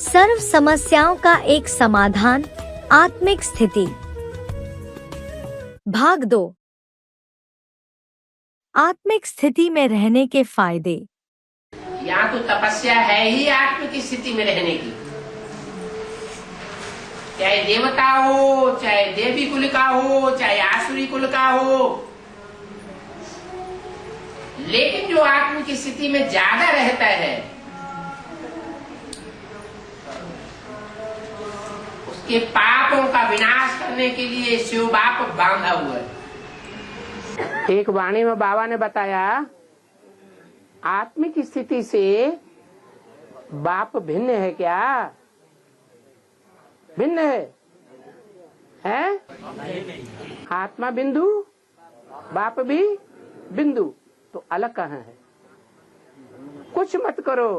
सर्व समस्याओं का एक समाधान, आत्मिक स्थिति। भाग 2। आत्मिक स्थिति में रहने के फायदे। यहाँ तो तपस्या है ही आत्मिक स्थिति में रहने की, चाहे देवता हो, चाहे देवी कुल का हो, चाहे आसुरी कुल का हो। लेकिन जो आत्मिक स्थिति में ज्यादा रहता है उसके पापों का विनाश करने के लिए शिव बाप बांधा हुआ है। एक वाणी में बाबा ने बताया, आत्मिक स्थिति से बाप भिन्न है क्या? भिन्न है? आत्मा बिंदु, बाप भी बिंदु, तो अलग कहाँ है? कुछ मत करो,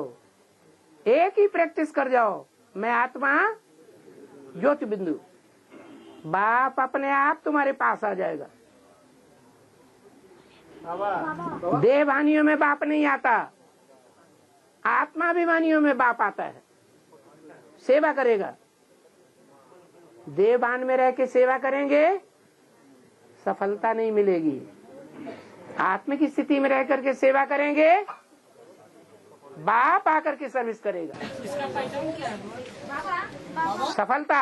एक ही प्रैक्टिस कर जाओ, मैं आत्मा ज्योति बिंदु, बाप अपने आप तुम्हारे पास आ जाएगा। देवानियों में बाप नहीं आता, आत्माभिमानियों में बाप आता है। सेवा करेगा, देवान में रह के सेवा करेंगे सफलता नहीं मिलेगी। आत्मिक स्थिति में रह करके सेवा करेंगे, बाप आकर के सर्विस करेगा। सफलता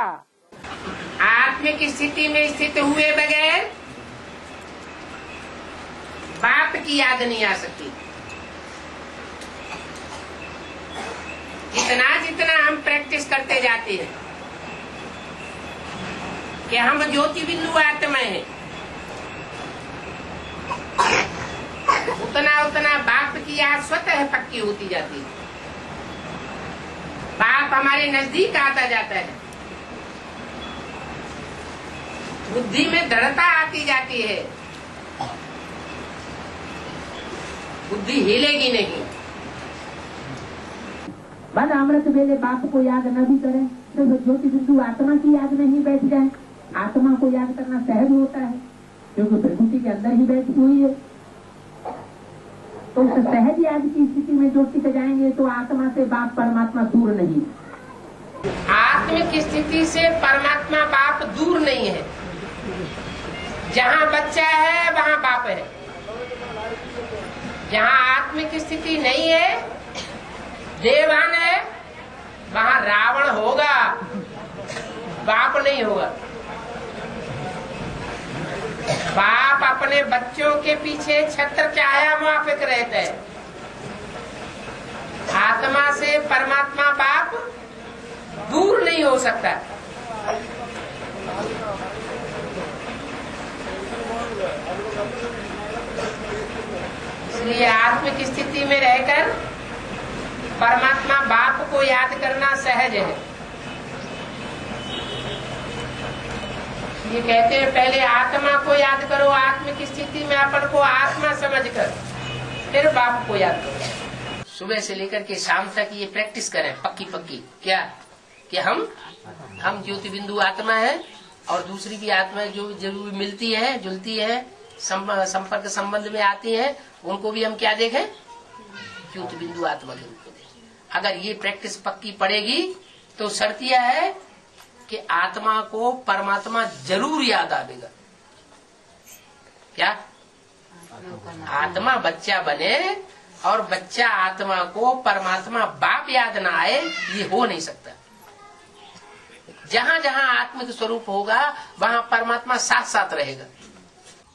आत्मिक स्थिति में स्थित हुए बगैर बाप की याद नहीं आ सकती। जितना जितना हम प्रैक्टिस करते जाते हैं कि हम ज्योति बिंदु आत्मा है, उतना उतना बाप की याद स्वतः पक्की होती जाती है। बाप हमारे नजदीक आता जाता है, बुद्धि में दृढ़ता आती जाती है, बुद्धि हिलेगी नहीं। बस अमृत वेले बाप को याद न भी करें तो ज्योति बिंदु आत्मा की याद में ही बैठ जाए। आत्मा को याद करना सहज होता है क्योंकि प्रकृति के अंदर ही बैठी हुई है। तो उस सहज याद की स्थिति में जो टिक जाएंगे तो आत्मा से बाप परमात्मा दूर नहीं। आत्मिक स्थिति से परमात्मा बाप दूर नहीं है। जहाँ बच्चा है वहाँ बाप है। जहाँ आत्मिक स्थिति नहीं है, देवान है, वहाँ रावण होगा, बाप नहीं होगा। बाप अपने बच्चों के पीछे छत्र छाया मुआफिक रहता है। आत्मा से परमात्मा बाप दूर नहीं हो सकता। इसलिए आत्मिक स्थिति में रहकर परमात्मा बाप को याद करना सहज है। ये कहते हैं पहले आत्मा को याद करो, आत्मिक स्थिति में अपन को आत्मा समझकर फिर बाप को याद करो। सुबह से लेकर के शाम तक ये प्रैक्टिस करें पक्की पक्की। क्या कि हम ज्योति बिंदु आत्मा है और दूसरी भी आत्मा जो जरूर मिलती है, जुलती है, संपर्क संबंध में आती है, उनको भी हम क्या देखें? ज्योति बिंदु आत्मा के रूप में देखें। अगर ये प्रैक्टिस पक्की पड़ेगी तो शर्त यह है कि आत्मा को परमात्मा जरूर याद आवेगा। क्या? आत्मा बच्चा बने और बच्चा आत्मा को परमात्मा बाप याद ना आए, ये हो नहीं सकता। जहाँ जहाँ आत्मिक स्वरूप होगा वहाँ परमात्मा साथ साथ रहेगा।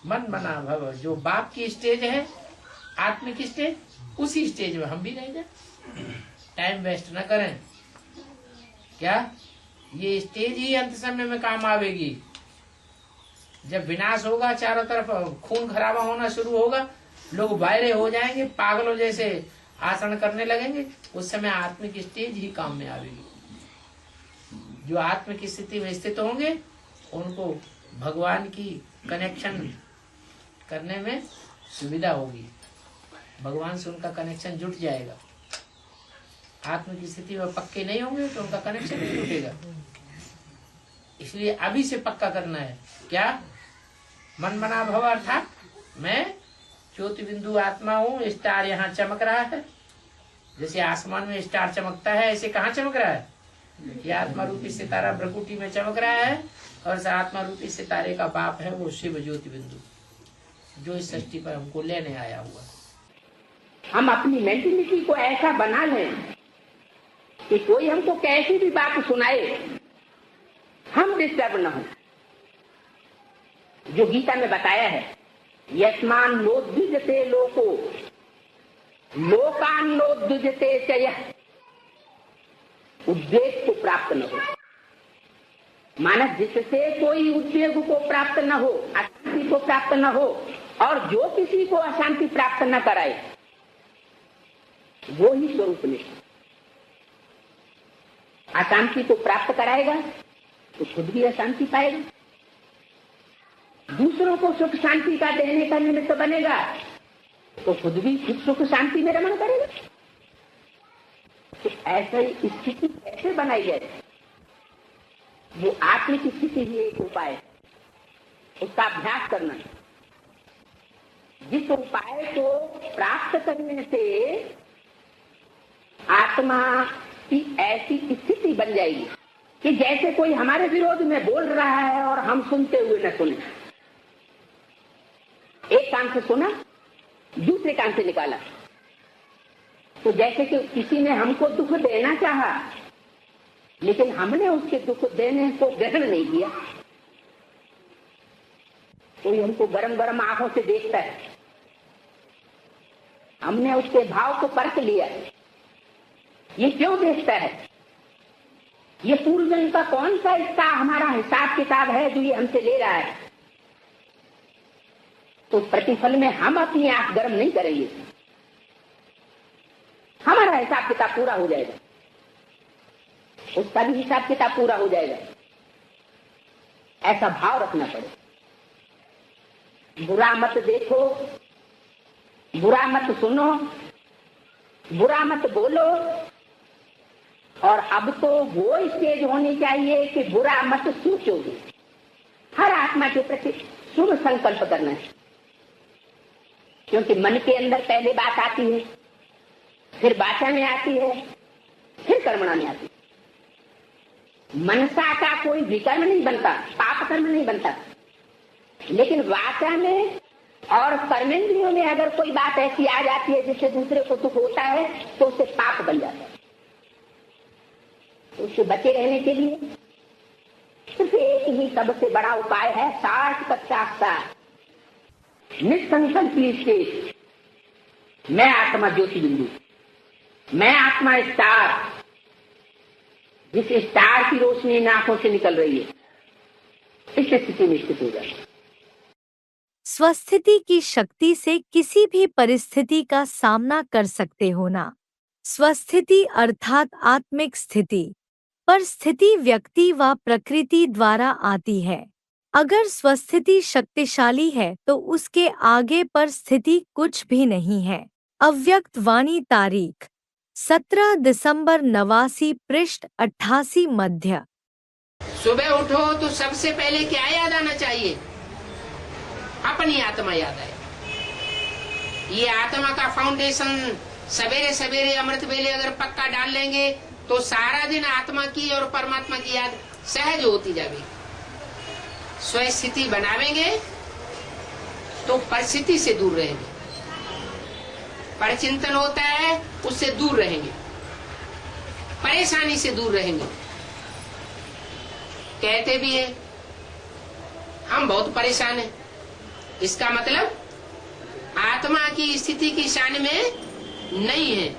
मन बना भव जो बाप की स्टेज है, आत्मिक स्टेज, उसी स्टेज में हम भी रह जाए। टाइम वेस्ट न करें। क्या? ये स्टेज ही अंत समय में काम आवेगी। जब विनाश होगा, चारों तरफ खून खराबा होना शुरू होगा, लोग वायरे हो जाएंगे, पागलों जैसे आचरण करने लगेंगे, उस समय आत्मिक स्टेज ही काम में आवेगी। जो आत्मिक स्थिति में स्थित होंगे उनको भगवान की कनेक्शन करने में सुविधा होगी, भगवान से उनका कनेक्शन जुट जाएगा। आत्मिक स्थिति में पक्के नहीं होंगे तो उनका कनेक्शन नहीं जुटेगा। इसलिए अभी से पक्का करना है। क्या? मन बना भव अर्थात मैं ज्योति बिंदु आत्मा हूँ। स्टार यहाँ चमक रहा है, जैसे आसमान में स्टार चमकता है, ऐसे कहाँ चमक रहा है? देखिए आत्मा रूपी सितारा भ्रकुटी में चमक रहा है और आत्मा रूपी सितारे का बाप है वो शिव ज्योति बिंदु, जो इस सृष्टि पर हमको लेने आया हुआ। हम अपनी मेंटेलिटी को ऐसा बना लें कि कोई हमको कैसी भी बात सुनाए हम डिस्टर्ब न हो। जो गीता में बताया है, यस्मान नोद्विजते लोको लोकान नोद्विजते च यः, उद्वेग को प्राप्त न हो। मानस जिससे कोई उद्वेग को प्राप्त न हो, अशांति को प्राप्त न हो, और जो किसी को अशांति प्राप्त न कराए वो ही स्वरूप निष्ठ। अशांति को प्राप्त कराएगा तो खुद भी अशांति पाएगा, दूसरों को सुख शांति का देने का निमित्त बनेगा तो खुद भी सुख शांति में रमण करेगा। तो ऐसी स्थिति कैसे बनाई जाए? वो आत्मिक स्थिति ही एक उपाय है, उसका अभ्यास करना। जिस उपाय को प्राप्त करने से आत्मा की ऐसी स्थिति बन जाएगी कि जैसे कोई हमारे विरोध में बोल रहा है और हम सुनते हुए न सुने। एक कान से सुना, दूसरे कान से निकाला। तो जैसे कि किसी ने हमको दुख देना चाहा, लेकिन हमने उसके दुख देने को ग्रहण नहीं किया। कोई हमको गरम गरम आंखों से देखता है, हमने उसके भाव को परख लिया। ये क्यों देखता है? ये पूर्व जन्म का कौन सा इसका हमारा हिसाब किताब है जो ये हमसे ले रहा है? तो प्रतिफल में हम अपनी आंख गर्म नहीं करेंगे, हमारा हिसाब किताब पूरा हो जाएगा, उसका भी हिसाब किताब पूरा हो जाएगा। ऐसा भाव रखना पड़े। बुरा मत देखो, बुरा मत सुनो, बुरा मत बोलो। और अब तो वो स्टेज होनी चाहिए कि बुरा मत सोचोगे। हर आत्मा के प्रति शुभ संकल्प करना है, क्योंकि मन के अंदर पहले बात आती है, फिर वाचा में आती है, फिर कर्मणा में आती है। मनसा का कोई विकर्म नहीं बनता, पाप कर्म नहीं बनता, लेकिन वाचा में और कर्मेंद्रियों में अगर कोई बात ऐसी आ जाती है जिससे दूसरे को दुख होता है तो उससे पाप बन जाता है। तो उससे बचे रहने के लिए सिर्फ एक ही सबसे बड़ा उपाय है, 60-50 साल निसंकल्प स्टेज। मैं आत्मा ज्योति बिंदु, मैं आत्मा स्टार, जिस स्टार की रोशनी इन आंखों से निकल रही है, इस स्थिति में स्थित हो जाए। स्वस्थिति की शक्ति से किसी भी परिस्थिति का सामना कर सकते हो ना। स्वस्थिति अर्थात आत्मिक स्थिति, पर स्थिति व्यक्ति व प्रकृति द्वारा आती है। अगर स्वस्थिति शक्तिशाली है तो उसके आगे पर स्थिति कुछ भी नहीं है। अव्यक्त वाणी तारीख 17 दिसंबर 89 पृष्ठ 88 मध्य। सुबह उठो तो सबसे पहले क्या याद आना चाहिए? अपनी आत्मा याद आए। ये आत्मा का फाउंडेशन सवेरे सवेरे अमृत वेले अगर पक्का डाल लेंगे तो सारा दिन आत्मा की और परमात्मा की याद सहज होती जाएगी। स्वस्थिति बनावेंगे तो परिस्थिति से दूर रहेंगे, परचिंतन होता है उससे दूर रहेंगे, परेशानी से दूर रहेंगे। कहते भी है हम बहुत परेशान हैं, इसका मतलब आत्मा की स्थिति की शान में नहीं है।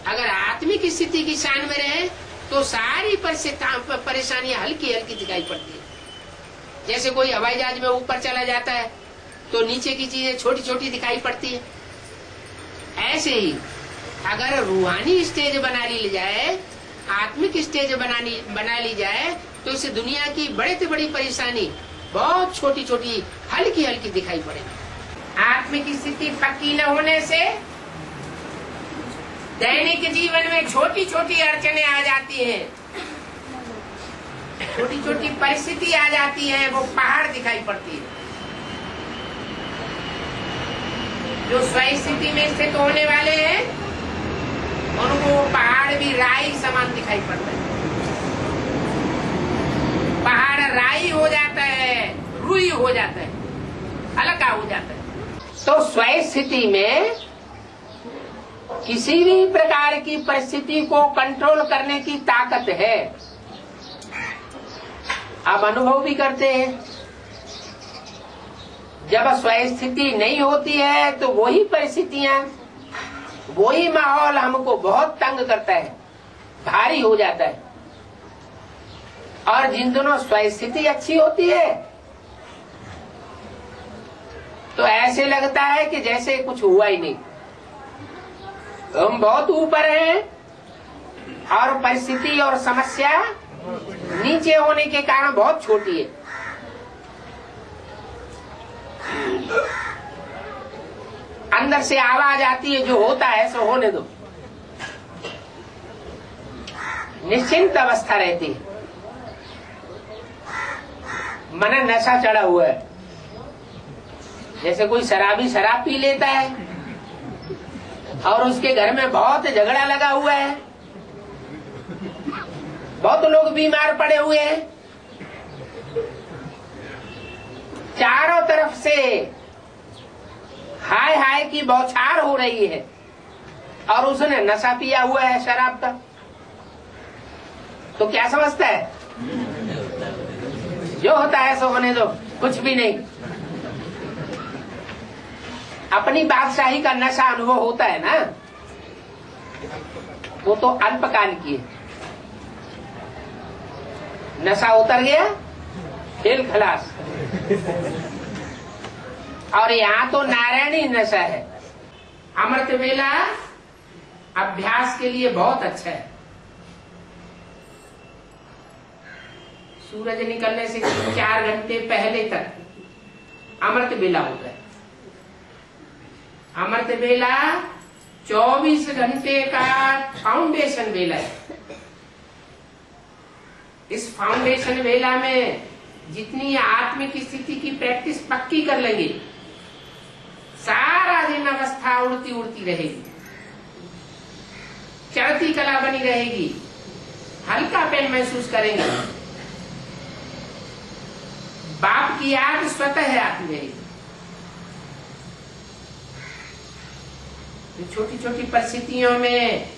अगर आत्मिक स्थिति की शान में रहे तो सारी परेशानियां हल्की हल्की दिखाई पड़ती है। जैसे कोई हवाई जहाज में ऊपर चला जाता है तो नीचे की चीजें छोटी छोटी दिखाई पड़ती है। ऐसे ही अगर रूहानी स्टेज बना ली जाए, आत्मिक स्टेज बना ली जाए तो इस दुनिया की बड़े से बड़ी परेशानी बहुत छोटी छोटी हल्की हल्की दिखाई पड़ेगी। आत्मिक स्थिति पक्की न होने से दैनिक जीवन में छोटी छोटी अड़चने आ जाती हैं, छोटी छोटी परिस्थिति आ जाती है, वो पहाड़ दिखाई पड़ती है। जो स्वस्थिति में स्थित होने वाले हैं उनको पहाड़ भी राई समान दिखाई पड़ता है। हो जाता है, हल्का हो जाता है। तो स्वयं स्थिति में किसी भी प्रकार की परिस्थिति को कंट्रोल करने की ताकत है। आप अनुभव भी करते हैं, जब स्वयं स्थिति नहीं होती है तो वही परिस्थितियां, वही माहौल हमको बहुत तंग करता है, भारी हो जाता है। और जिन दिनों स्वयं स्थिति अच्छी होती है तो ऐसे लगता है कि जैसे कुछ हुआ ही नहीं, हम बहुत ऊपर हैं और परिस्थिति और समस्या नीचे होने के कारण बहुत छोटी है। अंदर से आवाज आती है, जो होता है सो होने दो, निश्चिंत अवस्था रहती है। मन नशा चढ़ा हुआ है, जैसे कोई शराबी शराब पी लेता है और उसके घर में बहुत झगड़ा लगा हुआ है, बहुत लोग बीमार पड़े हुए हैं, चारों तरफ से हाय हाय की बौछार हो रही है और उसने नशा पिया हुआ है शराब का, तो क्या समझता है? जो होता है सो होने दो, कुछ भी नहीं। अपनी बादशाही का नशा अनुभव होता है ना, वो तो अल्पकाल की है। नशा उतर गया, खेल खलास। और यहाँ तो नारायणी नशा है। अमृत वेला अभ्यास के लिए बहुत अच्छा है। सूरज निकलने से 4 घंटे पहले तक अमृत वेला होता है। अमृत वेला 24 घंटे का फाउंडेशन वेला है। इस फाउंडेशन वेला में जितनी आत्मिक स्थिति की प्रैक्टिस पक्की कर लेंगे, सारा दिन अवस्था उड़ती उड़ती रहेगी, चढ़ती कला बनी रहेगी, हल्का पेन महसूस करेंगे, बाप की याद स्वतः आती रहेगी। छोटी छोटी परिस्थितियों में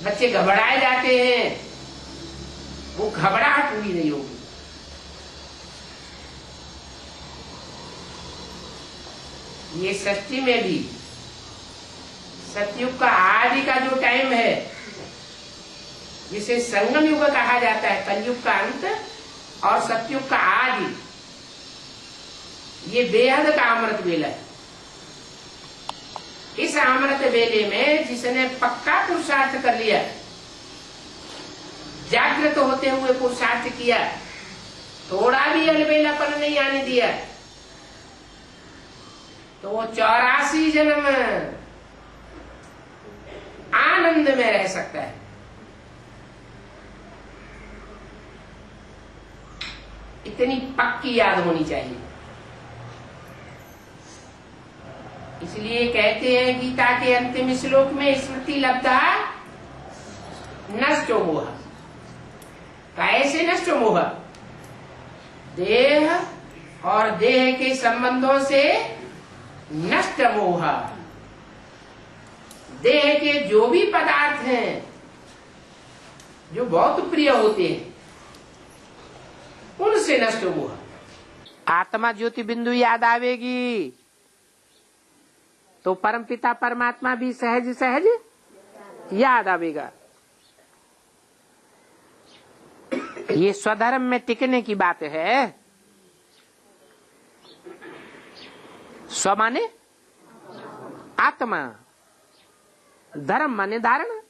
बच्चे घबराए जाते हैं, वो घबराहट पूरी नहीं होगी। ये सृष्टि में भी सतयुग का आदि का जो टाइम है, जिसे संगम युग कहा जाता है, कलयुग का अंत और सतयुग का आदि, ये बेहद का अमृत वेला है। इस अमृत वेले में जिसने पक्का पुरुषार्थ कर लिया, जागृत होते हुए पुरुषार्थ किया, थोड़ा भी अलबेलापन नहीं आने दिया, तो वो 84 जन्म आनंद में रह सकता है। इतनी पक्की याद होनी चाहिए। इसलिए कहते हैं गीता के अंतिम श्लोक में, स्मृति लब्धा नष्टो मोह। कैसे नष्ट मोह? देह और देह के संबंधों से नष्ट मोह। देह के जो भी पदार्थ हैं जो बहुत प्रिय होते हैं, उनसे नष्ट मोह। आत्मा ज्योति बिंदु याद आवेगी तो परमपिता परमात्मा भी सहज सहज याद आवेगा। ये स्वधर्म में टिकने की बात है। स्व माने आत्मा, धर्म माने धारणा।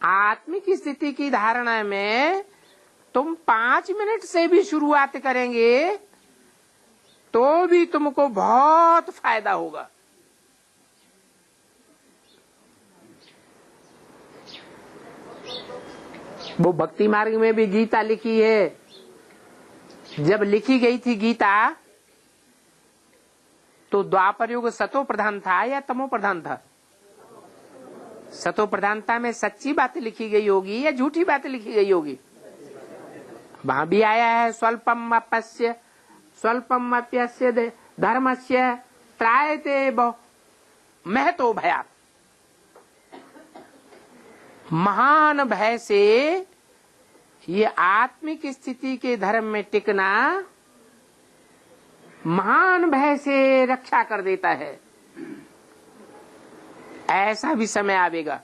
आत्मिक स्थिति की धारणा में तुम 5 मिनट से भी शुरुआत करेंगे तो भी तुमको बहुत फायदा होगा। वो भक्ति मार्ग में भी गीता लिखी है। जब लिखी गई थी गीता तो द्वापर युग सतो प्रधान था या तमो प्रधान था? सतो प्रधानता में सच्ची बात लिखी गई होगी या झूठी बात लिखी गई होगी? वहां भी आया है स्वल्पम अप्यस्य धर्मस्य त्रायते महतो भयात्। महान भय से ये आत्मिक स्थिति के धर्म में टिकना महान भय से रक्षा कर देता है। ऐसा भी समय आवेगा,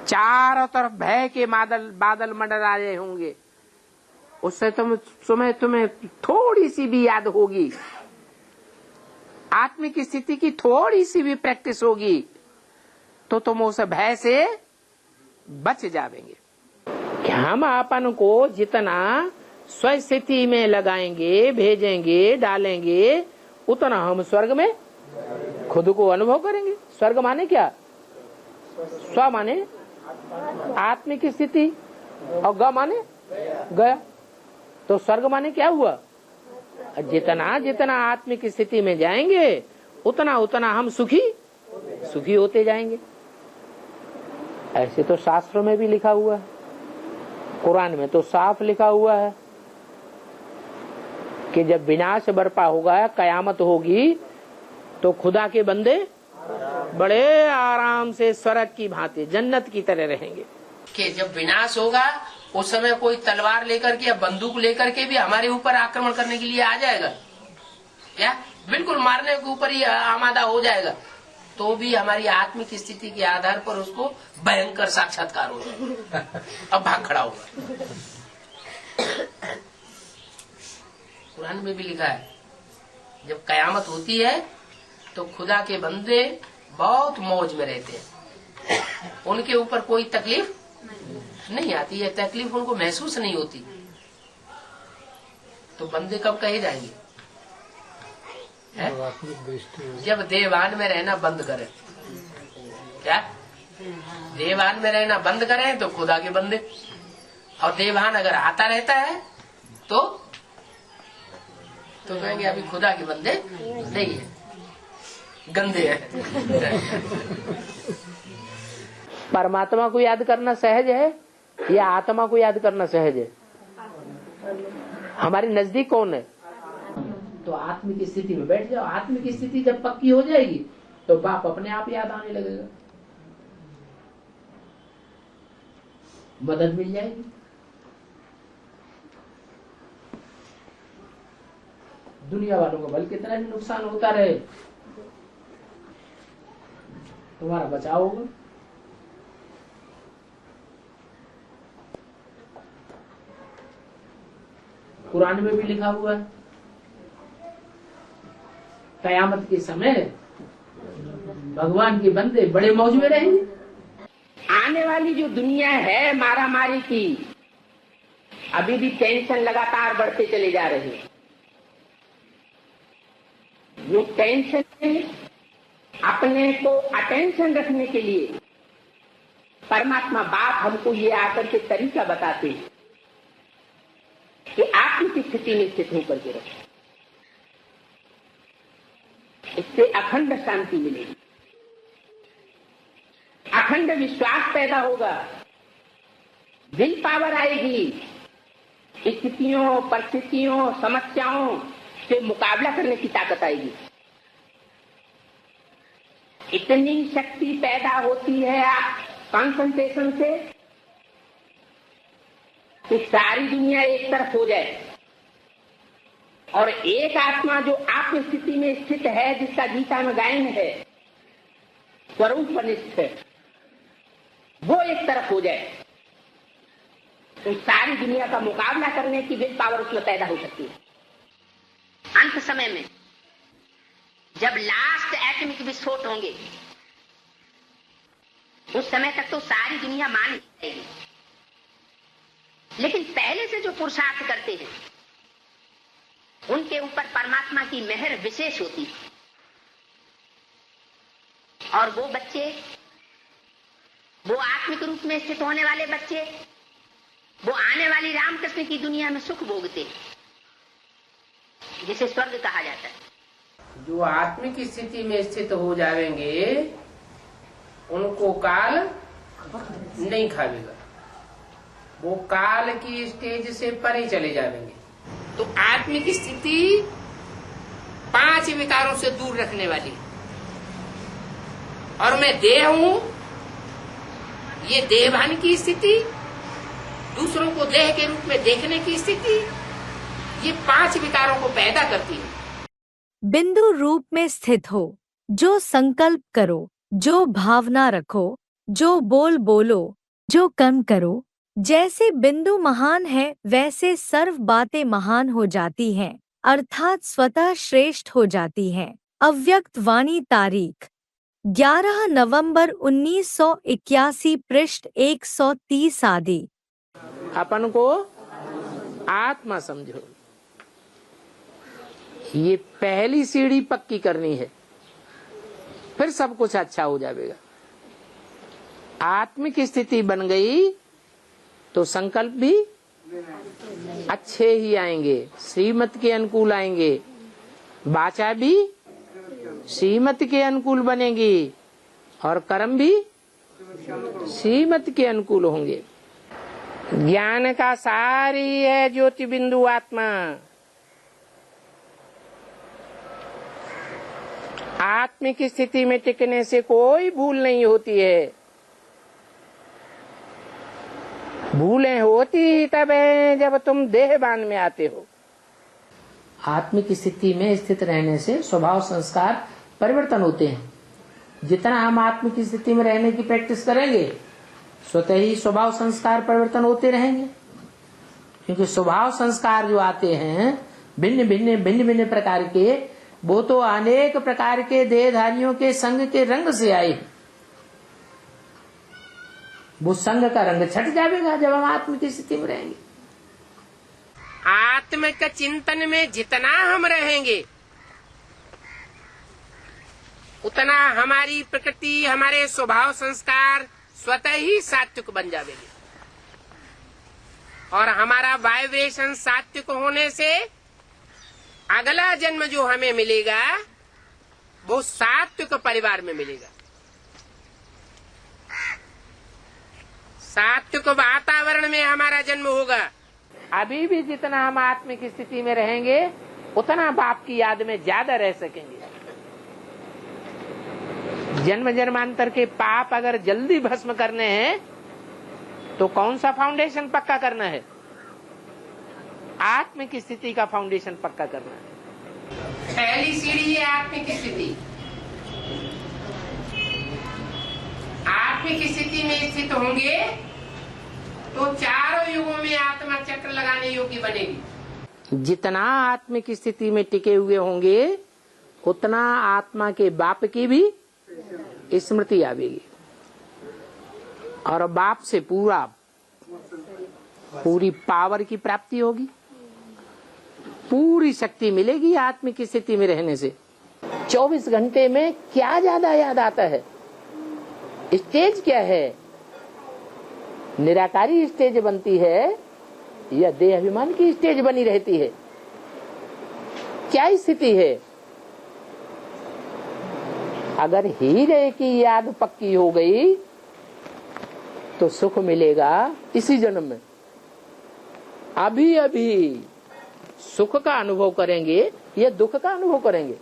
चारों तरफ भय के बादल मंडरा रहे होंगे, उससे तुम्हें थोड़ी सी भी याद होगी, आत्मिक स्थिति की थोड़ी सी भी प्रैक्टिस होगी, तो तुम उस भय से बच जावेंगे। कि हम अपन को जितना स्वस्थिति में लगाएंगे, भेजेंगे, डालेंगे, उतना हम स्वर्ग में खुद को अनुभव करेंगे। स्वर्ग माने क्या? स्व माने आत्मिक स्थिति और ग माने गया। तो स्वर्ग माने क्या हुआ? जितना जितना आत्मिक स्थिति में जाएंगे उतना उतना हम सुखी होते जाएंगे। ऐसे तो शास्त्रों में भी लिखा हुआ है, कुरान में तो साफ लिखा हुआ है कि जब विनाश बरपा होगा, कयामत होगी, तो खुदा के बंदे बड़े आराम से स्वर्ग की भांति जन्नत की तरह रहेंगे। कि जब विनाश होगा उस समय कोई तलवार लेकर के या बंदूक लेकर के भी हमारे ऊपर आक्रमण करने के लिए आ जाएगा क्या? बिल्कुल मारने के ऊपर ही आमादा हो जाएगा, तो भी हमारी आत्मिक स्थिति के आधार पर उसको भयंकर साक्षात्कार हो जाएगा। अब भाग खड़ा होगा। कुरान में भी लिखा है जब कयामत होती है तो खुदा के बंदे बहुत मौज में रहते हैं, उनके ऊपर कोई तकलीफ नहीं आती है, तकलीफ उनको महसूस नहीं होती। तो बंदे कब कहे जाएंगे? जब देवान में रहना बंद करें। क्या? देवान में रहना बंद करें तो खुदा के बंदे, और देवान अगर आता रहता है तो कहेंगे अभी खुदा के बंदे नहीं है, गंदे हैं। परमात्मा को याद करना सहज है या आत्मा को याद करना सहज है? हमारे नजदीक कौन है? तो आत्मिक स्थिति में बैठ जाओ। आत्मिक स्थिति जब पक्की हो जाएगी तो बाप अपने आप याद आने लगेगा, मदद मिल जाएगी। दुनिया वालों का भले कितना भी नुकसान होता रहे, तुम्हारा बचाव होगा। कुरान में भी लिखा हुआ है कयामत के समय भगवान के बंदे बड़े मौज में रहेंगे। आने वाली जो दुनिया है मारामारी की, अभी भी टेंशन लगातार बढ़ते चले जा रहे हैं। वो टेंशन अपने को अटेंशन रखने के लिए परमात्मा बाप हमको ये आकर के तरीका बताते हैं कि आत्मिक स्थिति में स्थित होकर के रखें, इससे अखंड शांति मिलेगी, अखंड विश्वास पैदा होगा, विल पावर आएगी, स्थितियों, परिस्थितियों, समस्याओं से मुकाबला करने की ताकत आएगी। इतनी शक्ति पैदा होती है कंसंट्रेशन से कि सारी दुनिया एक तरफ हो जाए और एक आत्मा जो आत्म स्थिति में स्थित है, जिसका गीता में गायन है, स्वरूप निष्ठ है, वो एक तरफ हो जाए तो सारी दुनिया का मुकाबला करने की विल पावर उसमें पैदा हो सकती है। अंत समय में जब लास्ट एटॉमिक विस्फोट होंगे उस समय तक तो सारी दुनिया मान जाएगी, लेकिन पहले से जो पुरुषार्थ करते हैं उनके ऊपर परमात्मा की मेहर विशेष होती है, और वो बच्चे, वो आत्मिक रूप में स्थित होने वाले बच्चे, वो आने वाली रामकृष्ण की दुनिया में सुख भोगते हैं, जिसे स्वर्ग कहा जाता है। जो आत्मिक स्थिति में स्थित हो जाएंगे उनको काल नहीं खाएगा। वो काल की स्टेज से परे चले जाएंगे। तो आत्मिक स्थिति 5 विकारों से दूर रखने वाली, और मैं देह हूं, ये देहभान की स्थिति, दूसरों को देह के रूप में देखने की स्थिति, ये 5 विकारों को पैदा करती है। बिंदु रूप में स्थित हो, जो संकल्प करो, जो भावना रखो, जो बोल बोलो, जो कर्म करो, जैसे बिंदु महान है वैसे सर्व बातें महान हो जाती हैं, अर्थात स्वतः श्रेष्ठ हो जाती हैं। अव्यक्त वाणी, तारीख 11 नवंबर 1981, पृष्ठ 130 आदि। अपन को आत्मा समझो, ये पहली सीढ़ी पक्की करनी है, फिर सब कुछ अच्छा हो जाएगा। आत्मिक स्थिति बन गई तो संकल्प भी अच्छे ही आएंगे, श्रीमत के अनुकूल आएंगे, वाचा भी श्रीमत के अनुकूल बनेगी, और कर्म भी श्रीमत के अनुकूल होंगे। ज्ञान का सार ही है ज्योति बिंदु आत्मा। आत्मिक स्थिति में टिकने से कोई भूल नहीं होती है। भूलें होती ही तब है जब तुम देहबान में आते हो। आत्मिक स्थिति में स्थित रहने से स्वभाव संस्कार परिवर्तन होते हैं। जितना हम आत्मिक स्थिति में रहने की प्रैक्टिस करेंगे, स्वतः ही स्वभाव संस्कार परिवर्तन होते रहेंगे। क्योंकि स्वभाव संस्कार जो आते हैं भिन्न भिन्न प्रकार के, वो तो अनेक प्रकार के देहधारियों के संग के रंग से आए। वो संग का रंग छट जाएगा जब हम आत्मिक स्थिति में रहेंगे। आत्मिक चिंतन में जितना हम रहेंगे, उतना हमारी प्रकृति, हमारे स्वभाव संस्कार स्वतः ही सात्विक बन जाएंगे, और हमारा वाइब्रेशन सात्विक होने से अगला जन्म जो हमें मिलेगा वो सात्विक परिवार में मिलेगा। सात्विक वातावरण में हमारा जन्म होगा। अभी भी जितना हम आत्मिक स्थिति में रहेंगे, उतना बाप की याद में ज्यादा रह सकेंगे। जन्म जन्मांतर के पाप अगर जल्दी भस्म करने हैं तो कौन सा फाउंडेशन पक्का करना है? आत्मिक स्थिति का फाउंडेशन पक्का करना है। पहली सीढ़ी है आत्मिक स्थिति। आत्मिक स्थिति में स्थित होंगे तो चारों युगों में आत्मा चक्र लगाने योग्य बनेगी। जितना आत्मिक स्थिति में टिके हुए होंगे, उतना आत्मा के बाप की भी स्मृति आवेगी, और बाप से पूरी पावर की प्राप्ति होगी, पूरी शक्ति मिलेगी आत्मिक स्थिति में रहने से। 24 घंटे में क्या ज्यादा याद आता है? स्टेज क्या है? निराकारी स्टेज बनती है या देह अभिमान की स्टेज बनी रहती है? क्या स्थिति है? अगर हीरे की याद पक्की हो गई तो सुख मिलेगा इसी जन्म में। अभी अभी सुख का अनुभव करेंगे या दुख का अनुभव करेंगे?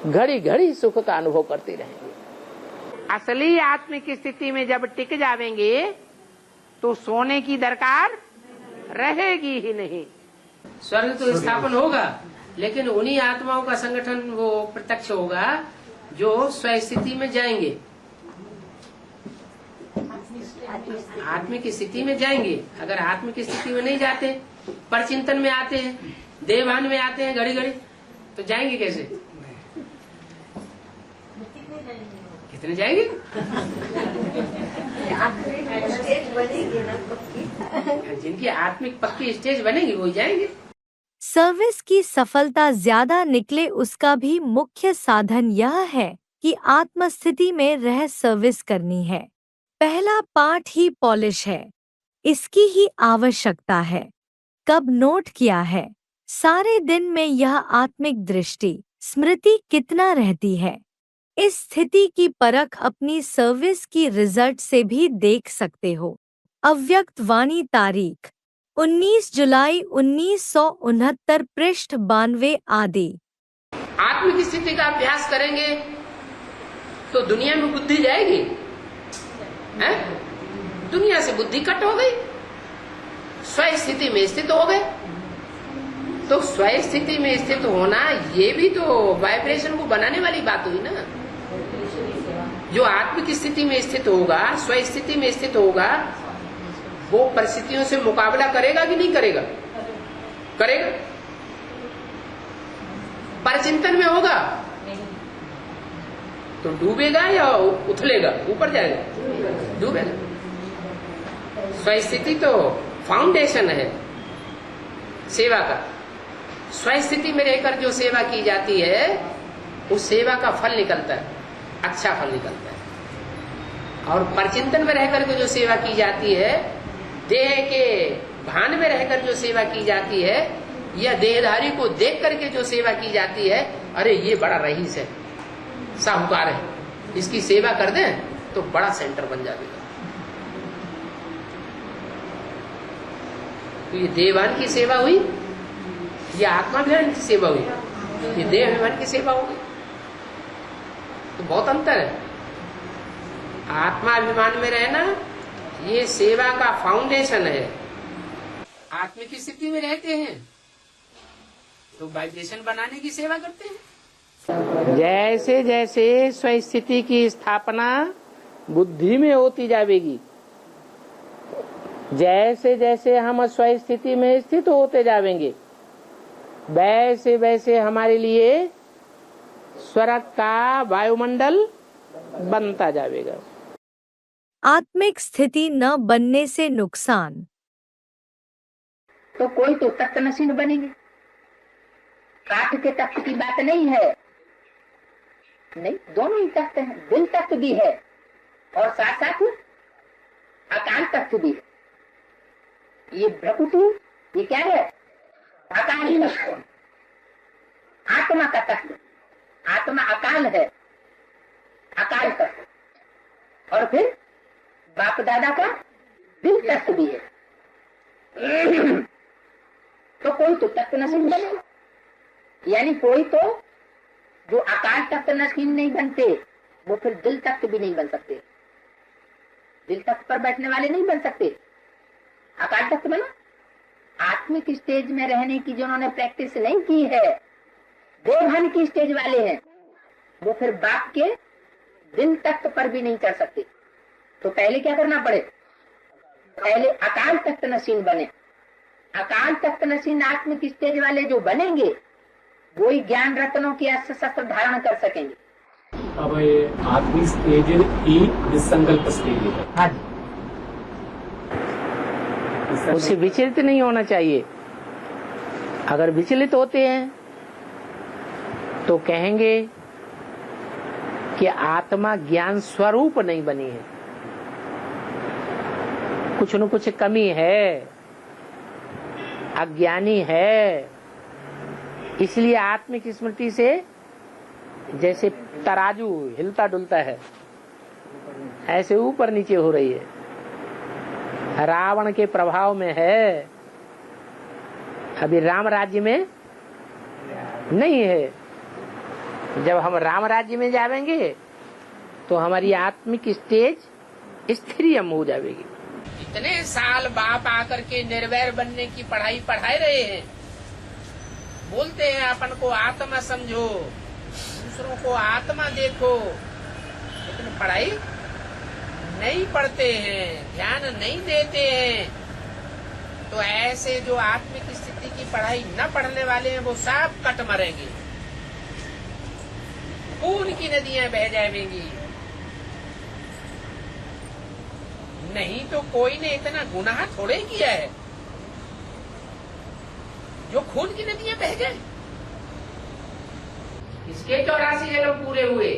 घड़ी घड़ी सुख का अनुभव करते रहेंगे। असली आत्मिक स्थिति में जब टिक जावेंगे तो सोने की दरकार रहेगी ही नहीं। स्वर्ग तो स्थापन होगा, लेकिन उन्हीं आत्माओं का संगठन वो प्रत्यक्ष होगा जो स्वस्थिति में जाएंगे, आत्मिक स्थिति में जाएंगे। अगर आत्मिक स्थिति में नहीं जाते, परचिंतन में आते हैं, देहभान में आते हैं घड़ी घड़ी, तो जाएंगे कैसे? कितने जाएंगे? जिनकी आत्मिक पक्की स्टेज बनेगी वही जाएंगे। सर्विस की सफलता ज्यादा निकले उसका भी मुख्य साधन यह है कि आत्मस्थिति में रह सर्विस करनी है। पहला पाठ ही पॉलिश है, इसकी ही आवश्यकता है। कब नोट किया है? सारे दिन में यह आत्मिक दृष्टि स्मृति कितना रहती है? इस स्थिति की परख अपनी सर्विस की रिजल्ट से भी देख सकते हो। अव्यक्त वाणी तारीख 19 जुलाई 1969 पृष्ठ 92 आदि। आत्म की स्थिति का अभ्यास करेंगे तो दुनिया में बुद्धि जाएगी, है? दुनिया से बुद्धि कट हो गई, स्व स्थिति में स्थित हो गए। तो स्व स्थिति में स्थित होना ये भी तो वाइब्रेशन को बनाने वाली बात हुई ना। जो आत्म की स्थिति में स्थित होगा, स्व स्थिति में स्थित होगा, वो परिस्थितियों से मुकाबला करेगा कि नहीं करेगा? करेगा। परचिंतन में होगा तो डूबेगा या उथलेगा, ऊपर जाएगा? डूबेगा। स्वस्थिति तो फाउंडेशन है सेवा का। स्वस्थिति में रहकर जो सेवा की जाती है उस सेवा का फल निकलता है, अच्छा फल निकलता है। और परचिंतन में रहकर के जो सेवा की जाती है, देह के भान में रहकर जो सेवा की जाती है, या देहधारी को देख करके जो सेवा की जाती है, अरे ये बड़ा रईस है, साहूकार है, इसकी सेवा कर दें तो बड़ा सेंटर बन जाएगा। तो ये देवान की सेवा हुई, ये आत्माभिमान की सेवा हुई, ये देह अभिमान की सेवा होगी। तो बहुत अंतर है। आत्माभिमान में रहना ये सेवा का फाउंडेशन है। आत्म की स्थिति में रहते हैं तो वाइब्रेशन बनाने की सेवा करते हैं। जैसे जैसे स्वस्थिति की स्थापना बुद्धि में होती जाएगी, जैसे जैसे हम स्वस्थिति में स्थित होते जाएंगे, वैसे वैसे हमारे लिए स्वर्ग का वायुमंडल बनता जाएगा। आत्मिक स्थिति न बनने से नुकसान। तो कोई तो तत्व नसीब बनेंगे। काठ के तत्व की बात नहीं है, नहीं, दोनों ही तत्व हैं। दिल तत्व भी है और साथ साथ अकाल तत्व भी है। ये प्रकृति ये क्या है? अकाल ही तत्व, आत्मा का तत्व। आत्मा अकाल है, अकाल तत्व। और फिर बाप दादा का दिल तत्व भी है। तो कोई तो तत्व नसीब बनेगा, यानी कोई तो जो अकाल तत्व नसीब नहीं बनते वो फिर दिल तत्व भी नहीं बन सकते। दिल तत्व पर बैठने वाले नहीं बन सकते, अकाल तत्व बना। आत्मिक स्टेज में रहने की जिन्होंने प्रैक्टिस नहीं की है, देवहन की स्टेज वाले हैं, वो फिर बाप के दिल तत्व पर भी नहीं चढ़ सकते। तो पहले क्या करना पड़े? पहले अकाल तत्व नसीब बने। अकाल तत्व नसीब आत्मिक स्टेज वाले जो बनेंगे वो ही ज्ञान रत्नों के अस्त्र शस्त्र धारण कर सकेंगे। अब ये आत्मिक स्टेज ही निसंकल्प स्टेज है। हाँ, उससे विचलित नहीं होना चाहिए। अगर विचलित होते हैं तो कहेंगे कि आत्मा ज्ञान स्वरूप नहीं बनी है, कुछ न कुछ कमी है, अज्ञानी है। इसलिए आत्मिक स्मृति से जैसे तराजू हिलता डुलता है, ऐसे ऊपर नीचे हो रही है। रावण के प्रभाव में है, अभी राम राज्य में नहीं है। जब हम राम राज्य में जाएंगे तो हमारी आत्मिक स्टेज स्थिरियम हो जाएगी। इतने साल बाप आकर के निर्वैर बनने की पढ़ाई पढ़ाए रहे हैं, बोलते हैं अपन को आत्मा समझो, दूसरों को आत्मा देखो, लेकिन पढ़ाई नहीं पढ़ते हैं, ध्यान नहीं देते हैं। तो ऐसे जो आत्मिक स्थिति की पढ़ाई न पढ़ने वाले हैं वो सब कट मरेंगे, खून की नदियां बह जाएंगी। नहीं तो कोई ने इतना गुनाह थोड़े ही किया है जो खून की नदियां बह जाए। इसके 84 जन्म पूरे हुए।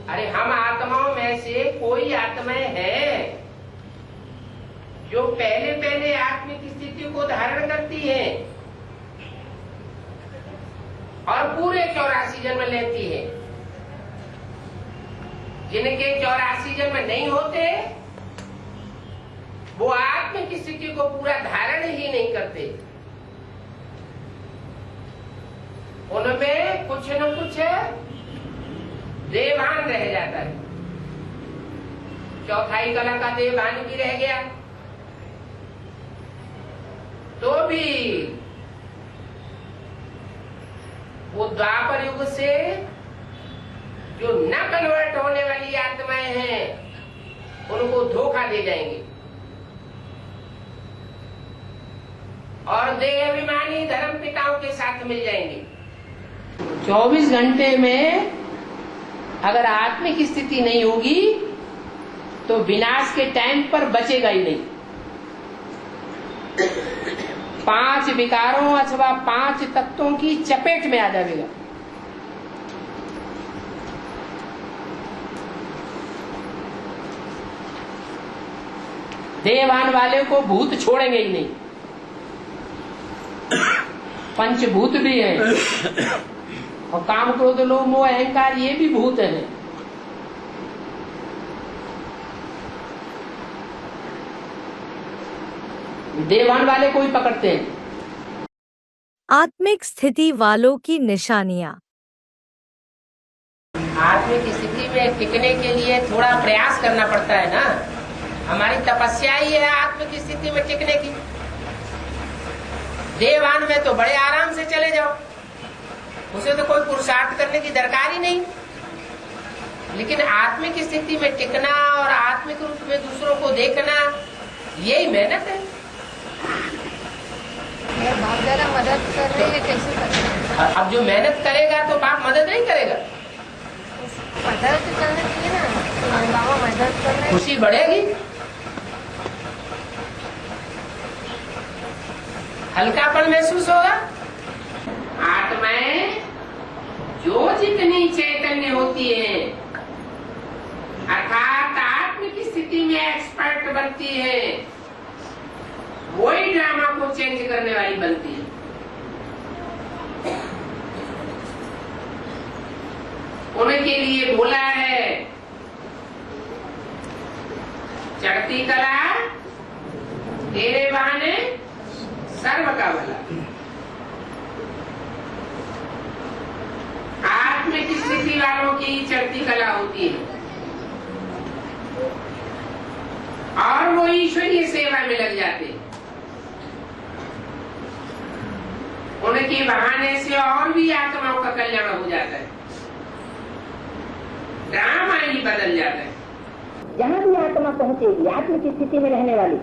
अरे हम आत्माओं में से कोई आत्माएं है जो पहले पहले आत्मिक स्थिति को धारण करती है और पूरे 84 जन्म लेती है। जिनके 84 जन्म नहीं होते वो आत्म की स्थिति को पूरा धारण ही नहीं करते। उनमें कुछ न कुछ देवान रह जाता है। चौथाई कला का देवान भी रह गया तो भी वो द्वापर युग से जो न कन्वर्ट होने वाली आत्माएं हैं उनको धोखा दे जाएंगे और देहाभिमानी धर्म पिताओं के साथ मिल जाएंगे। 24 घंटे में अगर आत्मिक स्थिति नहीं होगी तो विनाश के टाइम पर बचेगा ही नहीं। 5 विकारों अथवा 5 तत्वों की चपेट में आ जाएगा। देवान वाले को भूत छोड़ेंगे ही नहीं। पंचभूत भी है और काम क्रोध लोभ मोह अहंकार ये भी भूत है। देवान वाले को ही पकड़ते हैं। आत्मिक स्थिति वालों की निशानियां। आत्मिक स्थिति में टिकने के लिए थोड़ा प्रयास करना पड़ता है ना। हमारी तपस्या ही है आत्मिक स्थिति में टिकने की। देवान में तो बड़े आराम से चले जाओ, उसे तो कोई पुरुषार्थ करने की दरकार ही नहीं। लेकिन आत्मिक स्थिति में टिकना और आत्मिक रूप में दूसरों को देखना यही मेहनत है। बाप जरा मदद कर रहे हैं, कैसे करें? अब जो मेहनत करेगा तो बाप मदद नहीं करेगा। मदद तो करना चाहिए ना। बाबा मदद कर रहे हैं, खुशी बढ़ेगी, हल्कापन महसूस होगा। आत्माएं जो जितनी चैतन्य होती है अर्थात आत्म की स्थिति में एक्सपर्ट बनती है वही ड्रामा को चेंज करने वाली बनती है। उनके लिए बोला है चढ़ती कला तेरे बहाने सर्व का भला। आत्मिक स्थिति वालों की चढ़ती कला होती है और वो ईश्वरीय सेवा में लग जाते हैं। उनके बहाने से और भी आत्माओं का कल्याण हो जाता है, ड्रामा ही बदल जाता है। जहाँ भी आत्मा पहुंचेगी आत्मिक स्थिति में रहने वाली,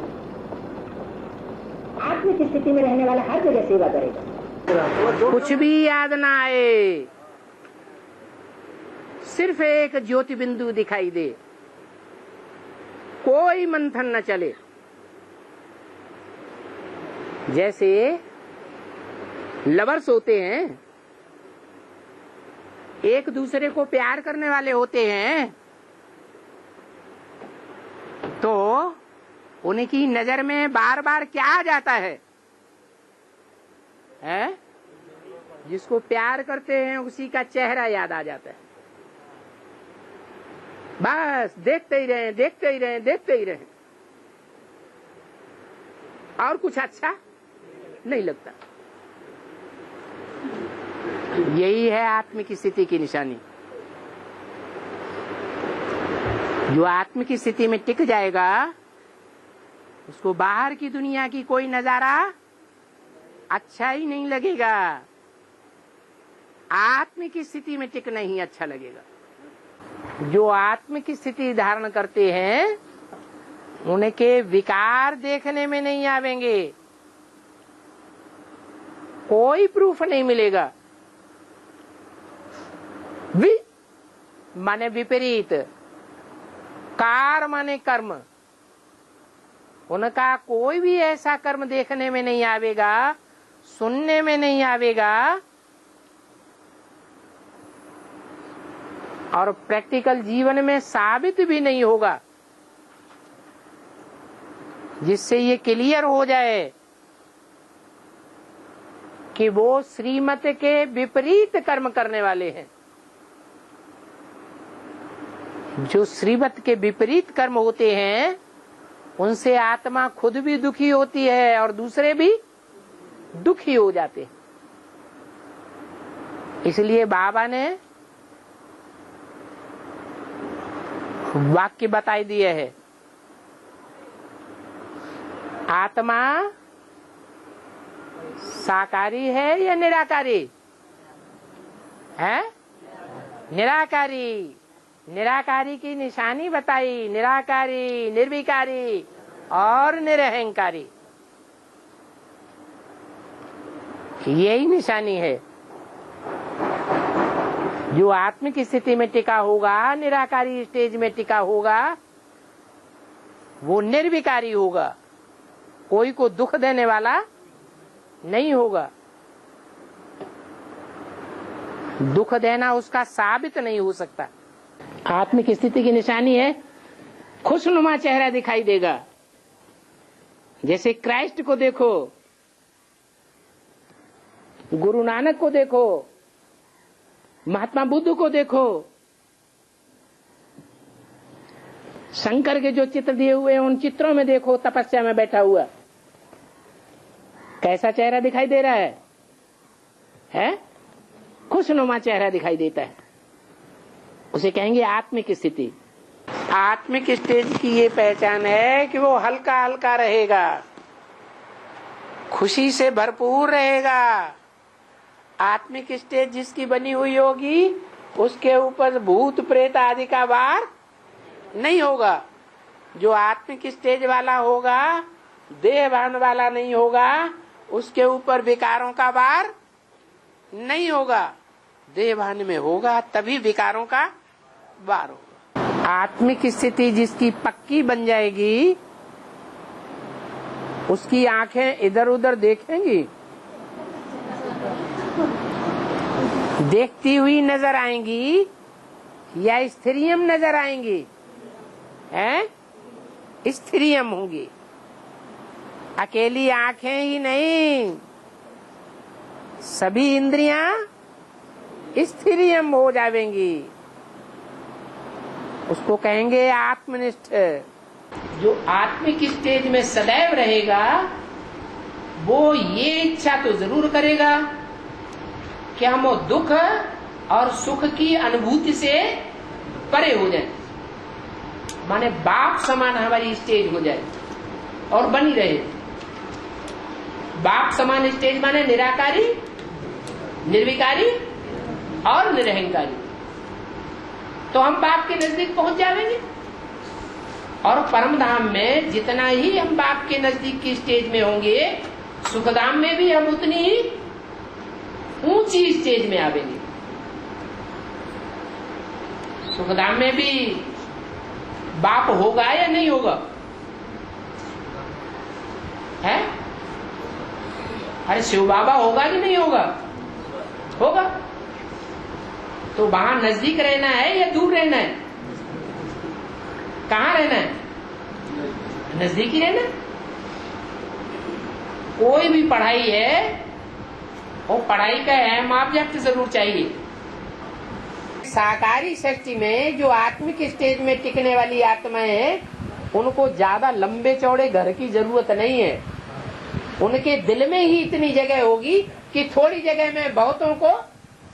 आत्मिक स्थिति में रहने वाला हर जगह सेवा करेगा। कुछ भी याद ना आए, सिर्फ एक ज्योति बिंदु दिखाई दे, कोई मंथन न चले। जैसे लवर्स होते हैं, एक दूसरे को प्यार करने वाले होते हैं, तो उनकी नजर में बार बार क्या आ जाता है? जिसको प्यार करते हैं उसी का चेहरा याद आ जाता है। बस देखते ही रहे, देखते ही रहे, देखते ही रहे, और कुछ अच्छा नहीं लगता। यही है आत्मिक स्थिति की निशानी। जो आत्मिक स्थिति में टिक जाएगा उसको बाहर की दुनिया की कोई नजारा अच्छा ही नहीं लगेगा। आत्मिक स्थिति में टिकना ही अच्छा लगेगा। जो आत्मिक स्थिति धारण करते हैं उनके विकार देखने में नहीं आवेंगे, कोई प्रूफ नहीं मिलेगा। माने विपरीत, कार माने कर्म, उनका कोई भी ऐसा कर्म देखने में नहीं आवेगा, सुनने में नहीं आवेगा और प्रैक्टिकल जीवन में साबित भी नहीं होगा, जिससे ये क्लियर हो जाए कि वो श्रीमत के विपरीत कर्म करने वाले हैं। जो श्रीमत के विपरीत कर्म होते हैं उनसे आत्मा खुद भी दुखी होती है और दूसरे भी दुखी हो जाते हैं। इसलिए बाबा ने वाक्य बताई दिए है, आत्मा साकारी है या निराकारी है? निराकारी। निराकारी की निशानी बताई, निराकारी, निर्विकारी और निरहंकारी, यही निशानी है। जो आत्मिक स्थिति में टिका होगा, निराकारी स्टेज में टिका होगा, वो निर्विकारी होगा, कोई को दुख देने वाला नहीं होगा। दुख देना उसका साबित नहीं हो सकता। आत्मिक स्थिति की निशानी है खुशनुमा चेहरा दिखाई देगा। जैसे क्राइस्ट को देखो, गुरु नानक को देखो, महात्मा बुद्ध को देखो, शंकर के जो चित्र दिए हुए हैं उन चित्रों में देखो, तपस्या में बैठा हुआ कैसा चेहरा दिखाई दे रहा है? खुशनुमा चेहरा दिखाई देता है। उसे कहेंगे आत्मिक स्थिति। आत्मिक स्टेज की ये पहचान है कि वो हल्का हल्का रहेगा, खुशी से भरपूर रहेगा। आत्मिक स्टेज जिसकी बनी हुई होगी उसके ऊपर भूत प्रेत आदि का वार नहीं होगा। जो आत्मिक स्टेज वाला होगा, देहभान वाला नहीं होगा, उसके ऊपर विकारों का वार नहीं होगा। देहभान में होगा तभी विकारों का वार होगा। आत्मिक स्थिति जिसकी पक्की बन जाएगी, उसकी आंखें इधर उधर देखेंगी, देखती हुई नजर आएंगी या स्त्रियम नजर आएंगी? हैं? स्त्रियम होंगी। अकेली आंखें ही नहीं, सभी इंद्रियां स्त्रियम हो जाएंगी। उसको कहेंगे आत्मनिष्ठ। जो आत्मिक स्टेज में सदैव रहेगा वो ये इच्छा तो जरूर करेगा कि हम वो दुख और सुख की अनुभूति से परे हो जाए, माने बाप समान हमारी स्टेज हो जाए और बनी रहे। बाप समान स्टेज माने निराकारी, निर्विकारी और निरहंकारी। तो हम बाप के नजदीक पहुंच जाएंगे और परम धाम में जितना ही हम बाप के नजदीक की स्टेज में होंगे, सुखधाम में भी हम उतनी ही ऊंची स्टेज में आवेंगे। सुखधाम में भी बाप होगा या नहीं होगा? है? अरे शिव बाबा होगा कि नहीं होगा? होगा। तो वहां नजदीक रहना है या दूर रहना है? कहाँ रहना है? नजदीक ही रहना। कोई भी पढ़ाई है, वो पढ़ाई का अहम ऑब्जेक्ट जरूर चाहिए। साकारी शक्ति में जो आत्मिक स्टेज में टिकने वाली आत्माएं हैं, उनको ज्यादा लंबे चौड़े घर की जरूरत नहीं है। उनके दिल में ही इतनी जगह होगी कि थोड़ी जगह में बहुतों को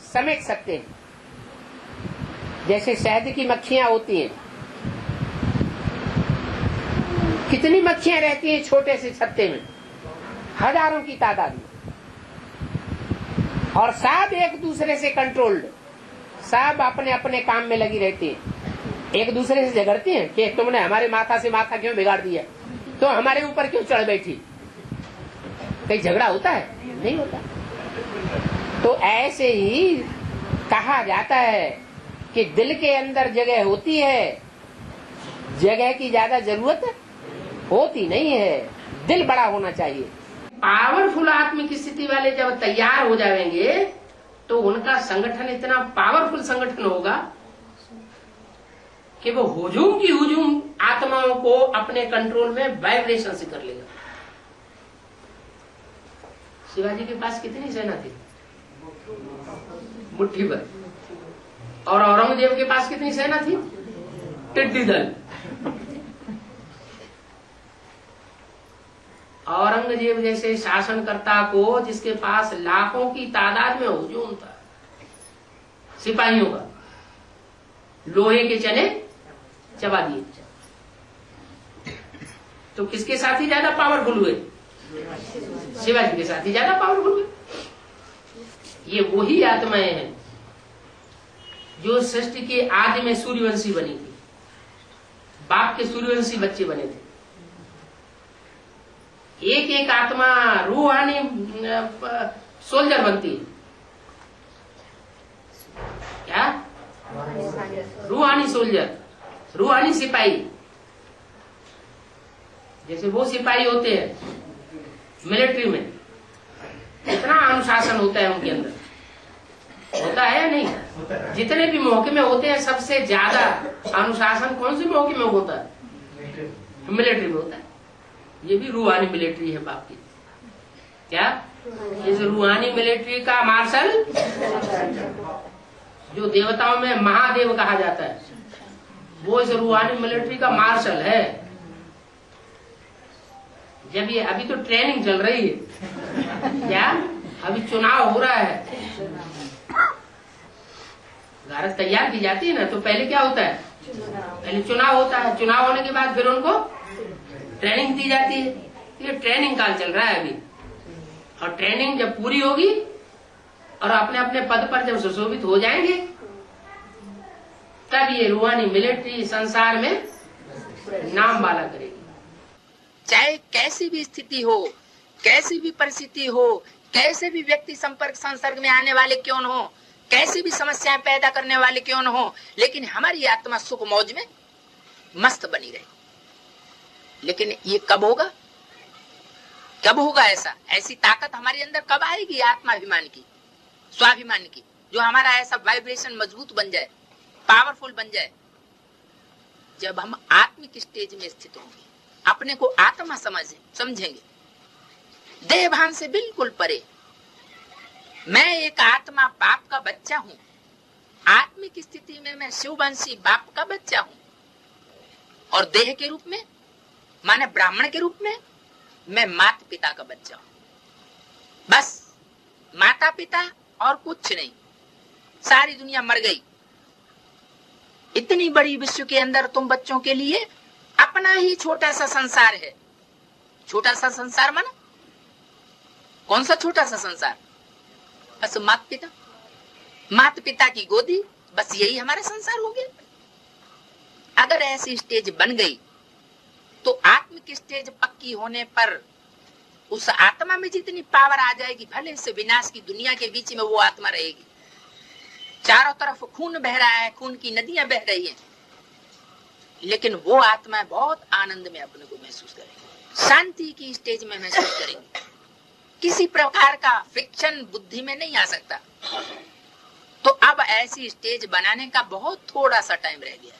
समेट सकते हैं। जैसे शहद की मक्खियां होती हैं, कितनी मक्खियां रहती हैं छोटे से छत्ते में, हजारों की तादाद में, और सब एक दूसरे से कंट्रोल्ड, सब अपने अपने काम में लगी रहती हैं। एक दूसरे से झगड़ती हैं कि तुमने हमारे माथा से माथा क्यों बिगाड़ दिया, तो हमारे ऊपर क्यों चढ़ बैठी। कहीं झगड़ा होता है? नहीं होता। तो ऐसे ही कहा जाता है कि दिल के अंदर जगह होती है, जगह की ज्यादा जरूरत होती नहीं है, दिल बड़ा होना चाहिए। पावरफुल आत्मिक स्थिति वाले जब तैयार हो जाएंगे तो उनका संगठन इतना पावरफुल संगठन होगा कि वो हुजूम की हुजूम आत्माओं को अपने कंट्रोल में वाइब्रेशन से कर लेगा। शिवाजी के पास कितनी सेना थी? मुट्ठी भर। और औरंगजेब के पास कितनी सेना थी? टिड्डी दल। औरंगजेब जैसे शासनकर्ता को, जिसके पास लाखों की तादाद में हुजूम था सिपाहियों का, लोहे के चने चबा दिए, तो किसके साथ ही ज्यादा पावरफुल हुए? शिवाजी के साथ ही ज्यादा पावरफुल हुए। ये वही आत्माएं हैं जो सृष्टि के आदि में सूर्यवंशी बनी थी, बाप के सूर्यवंशी बच्चे बने थे। एक एक आत्मा रूहानी सोल्जर बनती है। क्या? रूहानी सोल्जर, रूहानी सिपाही। जैसे वो सिपाही होते हैं मिलिट्री में, इतना अनुशासन होता है उनके अंदर, होता है या नहीं? जितने भी मौके में होते हैं, सबसे ज्यादा अनुशासन कौन से मौके में होता है? मिलिट्री में होता है। ये भी रूहानी मिलिट्री है बाप की। क्या? इस रूहानी मिलिट्री का मार्शल, जो देवताओं में महादेव कहा जाता है, वो इस रूहानी मिलिट्री का मार्शल है। जब ये अभी तो ट्रेनिंग चल रही है, क्या अभी चुनाव हो रहा है, भारत तैयार की जाती है ना, तो पहले क्या होता है? पहले चुनाव होता है, चुनाव होने के बाद फिर उनको ट्रेनिंग दी जाती है। ये ट्रेनिंग काल चल रहा है अभी, और ट्रेनिंग जब पूरी होगी और अपने अपने पद पर जब सुशोभित हो जाएंगे, तब ये रूहानी मिलिट्री संसार में नाम वाला करेगी। चाहे कैसी भी स्थिति हो, कैसी भी परिस्थिति हो, कैसे भी व्यक्ति संपर्क संसर्ग में आने वाले क्यों न हो, कैसी भी समस्याएं पैदा करने वाले क्यों न हो, लेकिन हमारी आत्मा सुख मौज में मस्त बनी रहे। लेकिन ये कब होगा? कब होगा ऐसा? ऐसी ताकत हमारे अंदर कब आएगी आत्माभिमान की, स्वाभिमान की, जो हमारा ऐसा वाइब्रेशन मजबूत बन जाए, पावरफुल बन जाए? जब हम आत्मिक स्टेज में स्थित होंगे, अपने को आत्मा समझेंगे, देह भान से बिल्कुल परे। मैं एक आत्मा बाप का बच्चा हूं। आत्मिक स्थिति में मैं शिववंशी बाप का बच्चा हूं, और देह के रूप में, माने ब्राह्मण के रूप में, मैं माता पिता का बच्चा हूं। बस माता पिता और कुछ नहीं। सारी दुनिया मर गई। इतनी बड़ी विश्व के अंदर तुम बच्चों के लिए अपना ही छोटा सा संसार है। छोटा सा संसार माना कौन सा छोटा सा संसार? बस माता पिता, माता पिता की गोदी, बस यही हमारा संसार हो गया। अगर ऐसी स्टेज बन गई तो आत्मिक स्टेज पक्की होने पर उस आत्मा में जितनी पावर आ जाएगी, भले से विनाश की दुनिया के बीच में वो आत्मा रहेगी। चारों तरफ खून बह रहा है, खून की नदियां बह रही हैं, लेकिन वो आत्मा बहुत आनंद में अपने को महसूस करेगी, शांति की स्टेज में महसूस करेंगे। किसी प्रकार का फ्रिक्शन बुद्धि में नहीं आ सकता। तो अब ऐसी स्टेज बनाने का बहुत थोड़ा सा टाइम रह गया।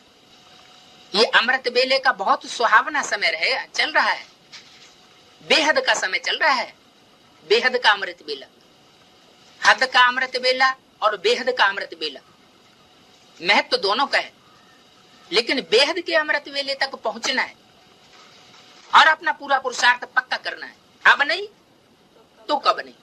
ये अमृत बेले का बहुत सुहावना समय रहे, चल रहा है। बेहद का समय चल रहा है, बेहद का अमृत बेला, हद का अमृत बेला और बेहद का अमृत बेला। महत्व तो दोनों का है, लेकिन बेहद के अमृत बेले तक पहुंचना है और अपना पूरा पुरुषार्थ पक्का करना है। अब नहीं तो कब नहीं।